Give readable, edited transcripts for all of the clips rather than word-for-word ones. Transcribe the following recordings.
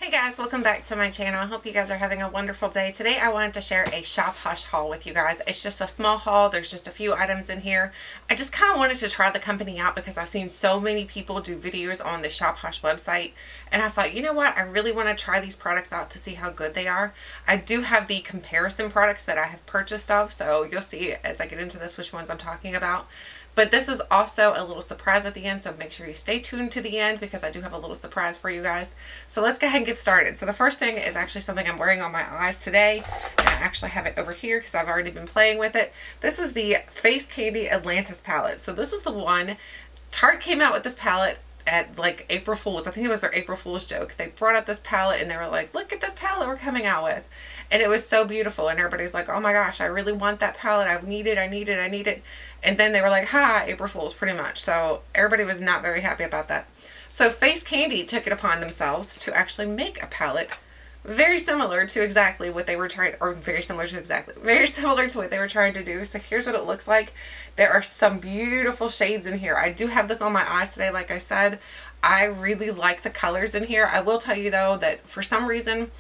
Hey guys, welcome back to my channel. I hope you guys are having a wonderful day. Today I wanted to share a Shop Hush haul with you guys. It's just a small haul. There's just a few items in here. I just kind of wanted to try the company out because I've seen so many people do videos on the Shop Hush website. And I thought, you know what? I really want to try these products out to see how good they are. I do have the comparison products that I have purchased of. So you'll see as I get into this which ones I'm talking about. But this is also a little surprise at the end, so make sure you stay tuned to the end because I do have a little surprise for you guys. So let's go ahead and get started. So the first thing is actually something I'm wearing on my eyes today, and I actually have it over here because I've already been playing with it. This is the Face Candy Atlantis palette. So this is the one. Tarte came out with this palette at like April Fool's. I think it was their April Fool's joke. They brought up this palette and they were like, look at this palette we're coming out with. And it was so beautiful and everybody's like, oh my gosh, I really want that palette. I need it, I need it, I need it. And then they were like, ha, April Fool's pretty much. So everybody was not very happy about that. So Face Candy took it upon themselves to actually make a palette very similar to exactly what they were trying, or very similar to what they were trying to do. So here's what it looks like. There are some beautiful shades in here. I do have this on my eyes today, like I said. I really like the colors in here. I will tell you though that for some reason,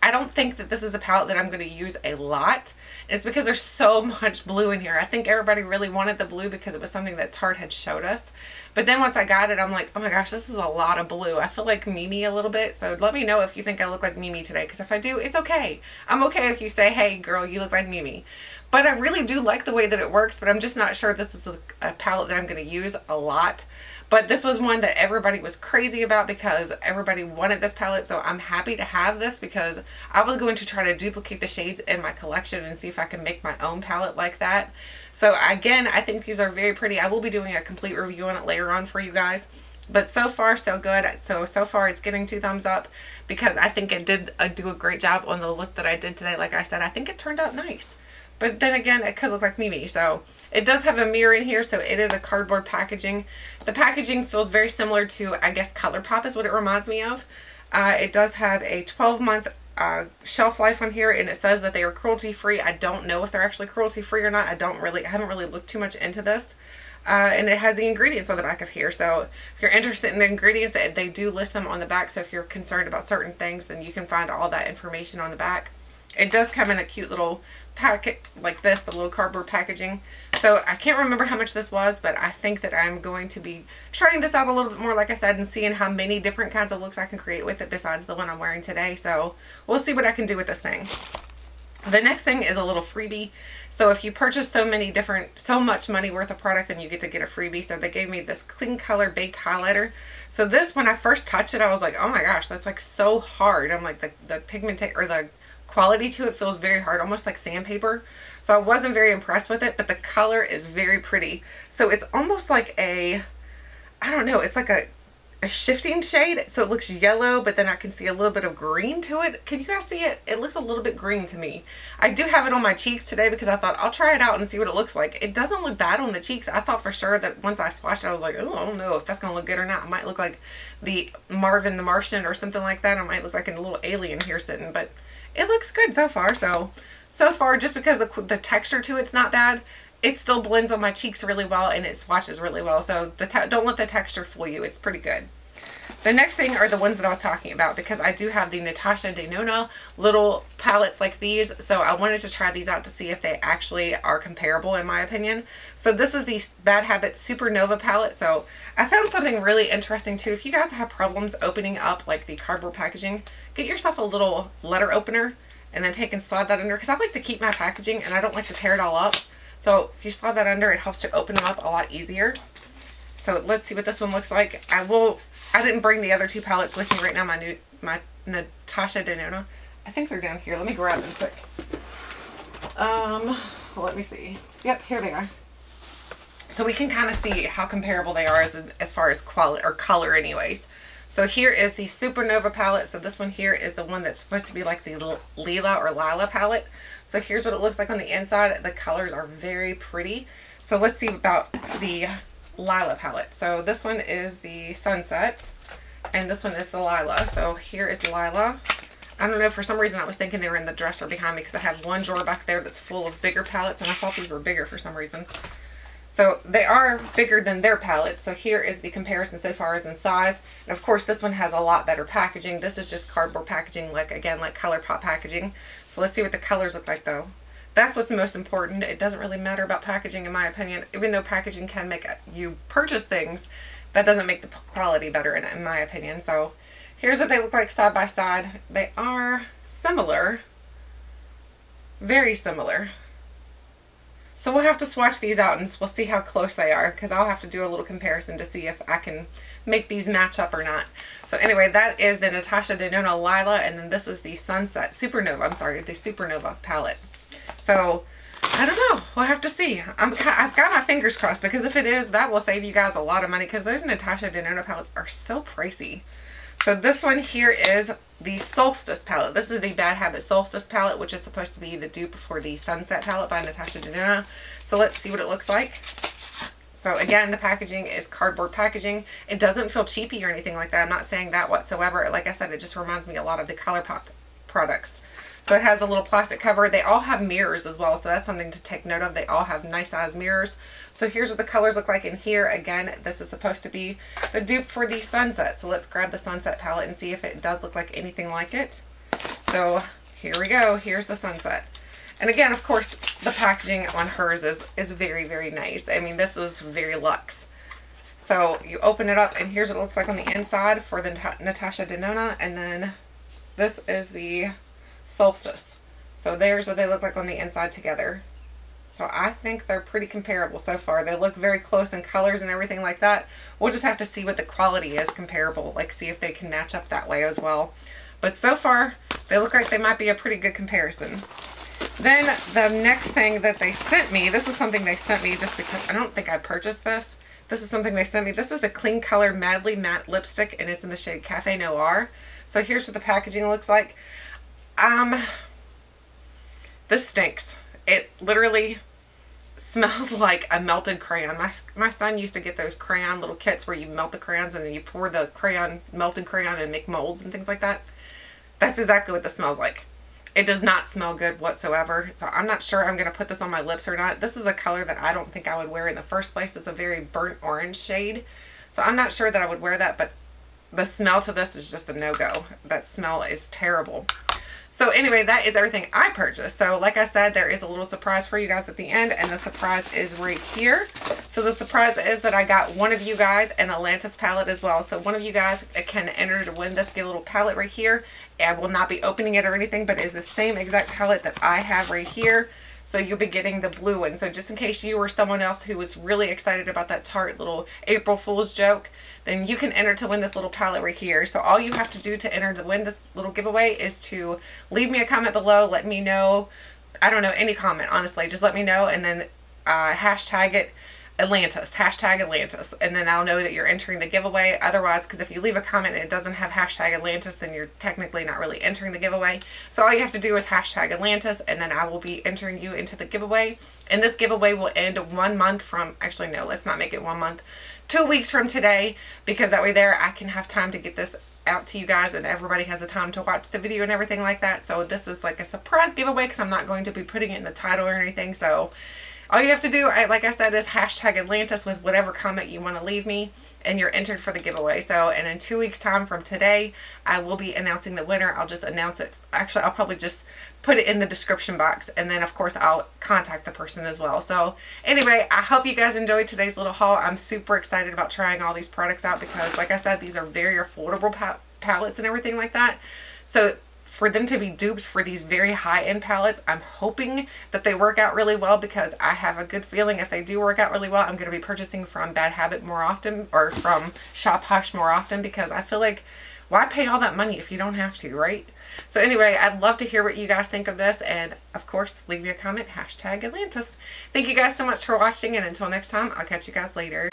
I don't think that this is a palette that I'm going to use a lot. It's because there's so much blue in here. I think everybody really wanted the blue because it was something that Tarte had showed us. But then once I got it, I'm like, oh my gosh, this is a lot of blue. I feel like Mimi a little bit. So let me know if you think I look like Mimi today. Because if I do, it's okay. I'm okay if you say, hey girl, you look like Mimi. But I really do like the way that it works. But I'm just not sure this is a palette that I'm going to use a lot. But this was one that everybody was crazy about because everybody wanted this palette. So I'm happy to have this because I was going to try to duplicate the shades in my collection and see if I can make my own palette like that. So again, I think these are very pretty. I will be doing a complete review on it later on for you guys. But so far, so good. So far it's getting 2 thumbs up because I think it did do a great job on the look that I did today. Like I said, I think it turned out nice. But then again, it could look like Mimi. So it does have a mirror in here, so it is a cardboard packaging. The packaging feels very similar to, I guess, ColourPop is what it reminds me of. It does have a 12-month shelf life on here, and it says that they are cruelty-free. I don't know if they're actually cruelty-free or not. I haven't really looked too much into this. And it has the ingredients on the back of here. So if you're interested in the ingredients, they do list them on the back. So if you're concerned about certain things, then you can find all that information on the back. It does come in a cute little packet like this, the little cardboard packaging. So I can't remember how much this was, but I think that I'm going to be trying this out a little bit more, like I said, and seeing how many different kinds of looks I can create with it besides the one I'm wearing today. So we'll see what I can do with this thing. The next thing is a little freebie. So if you purchase so much money worth of product, then you get to get a freebie. So they gave me this Kleancolor Baked Highlighter. So this, when I first touched it, I was like, oh my gosh, that's like so hard. I'm like, the pigmentation or the quality to it feels very hard, almost like sandpaper. So I wasn't very impressed with it, but the color is very pretty. So it's almost like a, I don't know, it's like a shifting shade. So it looks yellow, but then I can see a little bit of green to it. Can you guys see it? It looks a little bit green to me. I do have it on my cheeks today because I thought I'll try it out and see what it looks like. It doesn't look bad on the cheeks. I thought for sure that once I swatched it, I was like, oh, I don't know if that's going to look good or not. I might look like the Marvin the Martian or something like that. I might look like a little alien here sitting, but it looks good so far. So far, just because the texture to it's not bad, it still blends on my cheeks really well and it swatches really well. So don't let the texture fool you. It's pretty good. The next thing are the ones that I was talking about because I do have the Natasha Denona little palettes like these. So I wanted to try these out to see if they actually are comparable in my opinion. So this is the Bad Habits Supernova palette. So I found something really interesting too. If you guys have problems opening up like the cardboard packaging, get yourself a little letter opener and then take and slide that under, because I like to keep my packaging and I don't like to tear it all up. So if you slide that under, it helps to open them up a lot easier. So let's see what this one looks like. I didn't bring the other 2 palettes with me right now. My Natasha Denona. I think they're down here. Let me grab them quick. Let me see. Yep, here they are. So we can kind of see how comparable they are as far as quality or color anyways. So here is the Supernova palette. So this one here is the one that's supposed to be like the Lila or Lila palette. So here's what it looks like on the inside. The colors are very pretty. So let's see about the Lila palette. So this one is the Sunset and this one is the Lila. So here is Lila. I don't know, for some reason I was thinking they were in the dresser behind me because I have one drawer back there that's full of bigger palettes and I thought these were bigger for some reason. So they are bigger than their palettes. So here is the comparison so far as in size. And of course this one has a lot better packaging. This is just cardboard packaging, like again, like ColourPop packaging. So let's see what the colors look like though. That's what's most important. It doesn't really matter about packaging in my opinion. Even though packaging can make you purchase things, that doesn't make the quality better in my opinion. So here's what they look like side by side. They are similar, very similar. So we'll have to swatch these out and we'll see how close they are, because I'll have to do a little comparison to see if I can make these match up or not. So anyway, that is the Natasha Denona Lila, and then this is the Supernova, I'm sorry, the Supernova palette. So I don't know, we'll have to see. I've got my fingers crossed, because if it is, that will save you guys a lot of money, because those Natasha Denona palettes are so pricey. So this one here is the Solstice palette. This is the Bad Habit Solstice palette, which is supposed to be the dupe for the Sunset palette by Natasha Denona. So let's see what it looks like. So again, the packaging is cardboard packaging. It doesn't feel cheapy or anything like that. I'm not saying that whatsoever. Like I said, it just reminds me a lot of the ColourPop products. So it has a little plastic cover. They all have mirrors as well, so that's something to take note of. They all have nice size mirrors. So here's what the colors look like in here. Again, this is supposed to be the dupe for the Sunset. So let's grab the Sunset palette and see if it does look like anything like it. So here we go. Here's the Sunset. And again, of course, the packaging on hers is very, very nice. I mean, this is very luxe. So you open it up and here's what it looks like on the inside for the Natasha Denona. And then this is the Solstice. So there's what they look like on the inside together. So I think they're pretty comparable so far. They look very close in colors and everything like that. We'll just have to see what the quality is comparable, like see if they can match up that way as well. But so far, they look like they might be a pretty good comparison. Then the next thing that they sent me, this is something they sent me just because I don't think I purchased this. This is something they sent me. This is the Kleancolor Madly Matte Lipstick, and it's in the shade Cafe Noir. So here's what the packaging looks like. This stinks. It literally smells like a melted crayon. My son used to get those crayon little kits where you melt the crayons and then you pour the melted crayon and make molds and things like that. That's exactly what this smells like. It does not smell good whatsoever. So I'm not sure I'm going to put this on my lips or not. This is a color that I don't think I would wear in the first place. It's a very burnt orange shade. So I'm not sure that I would wear that, but the smell to this is just a no-go. That smell is terrible. So anyway, that is everything I purchased. So like I said, there is a little surprise for you guys at the end, and the surprise is right here. So the surprise is that I got one of you guys an Atlantis palette as well. So one of you guys can enter to win this, get a little palette right here. I will not be opening it or anything, but it is the same exact palette that I have right here. So you'll be getting the blue one. So just in case you or someone else who was really excited about that Tarte little April Fool's joke, then you can enter to win this little palette right here. So all you have to do to enter to win this little giveaway is to leave me a comment below. Let me know. I don't know, any comment, honestly. Just let me know, and then hashtag it Atlantis. Hashtag Atlantis. And then I'll know that you're entering the giveaway. Otherwise, because if you leave a comment and it doesn't have hashtag Atlantis, then you're technically not really entering the giveaway. So all you have to do is hashtag Atlantis, and then I will be entering you into the giveaway. And this giveaway will end 1 month from, actually no, let's not make it 1 month. 2 weeks from today, because that way there I can have time to get this out to you guys and everybody has the time to watch the video and everything like that. So this is like a surprise giveaway because I'm not going to be putting it in the title or anything. So all you have to do, like I said, is hashtag Atlantis with whatever comment you want to leave me, and you're entered for the giveaway. So, and in 2 weeks time from today, I will be announcing the winner. I'll just announce it. Actually, I'll probably just put it in the description box, and then of course I'll contact the person as well. So anyway, I hope you guys enjoyed today's little haul. I'm super excited about trying all these products out because, like I said, these are very affordable palettes and everything like that. So for them to be dupes for these very high-end palettes, I'm hoping that they work out really well, because I have a good feeling if they do work out really well, I'm going to be purchasing from Bad Habit more often, or from Shop Hush more often, because I feel like, why pay all that money if you don't have to, right? So anyway, I'd love to hear what you guys think of this, and of course, leave me a comment, hashtag Atlantis. Thank you guys so much for watching, and until next time, I'll catch you guys later.